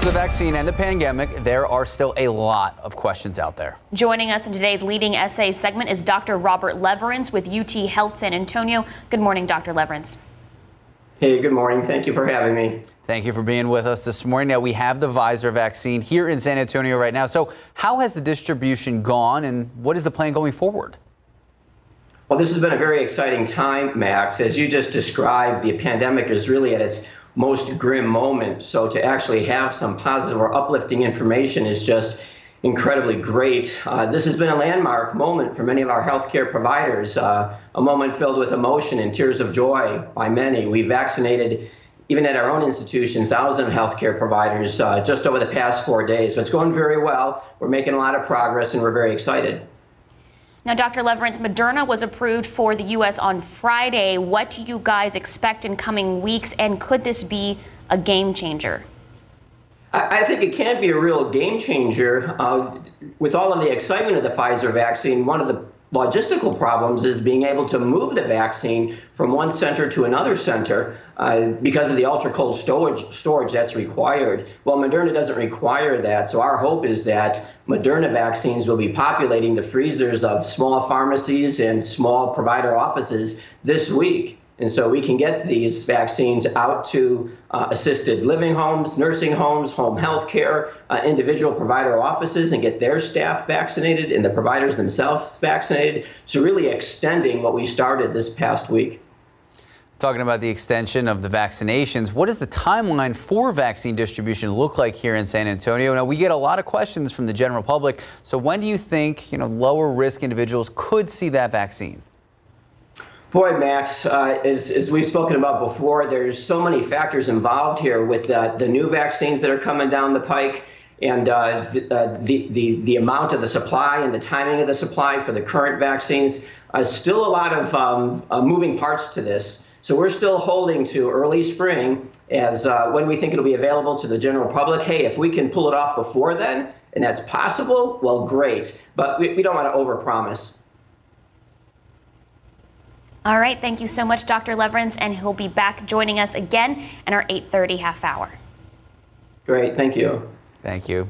to the vaccine and the pandemic, there are still a lot of questions out there. Joining us in today's Leading Essay segment is Dr. Robert Leverance with UT Health San Antonio. Good morning, Dr. Leverance. Hey, good morning. Thank you for having me. Thank you for being with us this morning. Now, we have the Pfizer vaccine here in San Antonio right now. So how has the distribution gone and what is the plan going forward? Well, this has been a very exciting time, Max. As you just described, the pandemic is really at its most grim moment. So to actually have some positive or uplifting information is just incredibly great. This has been a landmark moment for many of our healthcare providers, a moment filled with emotion and tears of joy by many. We vaccinated, even at our own institution, thousands of healthcare providers just over the past 4 days. So it's going very well. We're making a lot of progress and we're very excited. Now, Dr. Leverance, Moderna was approved for the U.S. on Friday. What do you guys expect in coming weeks, and could this be a game changer? I think it can be a real game changer. With all of the excitement of the Pfizer vaccine, one of the logistical problems is being able to move the vaccine from one center to another center because of the ultra-cold storage that's required. Well, Moderna doesn't require that, so our hope is that Moderna vaccines will be populating the freezers of small pharmacies and small provider offices this week. And so we can get these vaccines out to assisted living homes, nursing homes, home health care, individual provider offices, and get their staff vaccinated and the providers themselves vaccinated. So really extending what we started this past week. Talking about the extension of the vaccinations, what does the timeline for vaccine distribution look like here in San Antonio? Now, we get a lot of questions from the general public. So when do you think, lower risk individuals could see that vaccine? Boy, Max, as we've spoken about before, there's so many factors involved here with the new vaccines that are coming down the pike and the amount of the supply and the timing of the supply for the current vaccines. Still a lot of moving parts to this. So we're still holding to early spring as when we think it'll be available to the general public. Hey, if we can pull it off before then, and that's possible, well, great. But we don't want to overpromise. All right, thank you so much, Dr. Leverance, and he'll be back joining us again in our 8:30 half hour. Great, thank you. Thank you.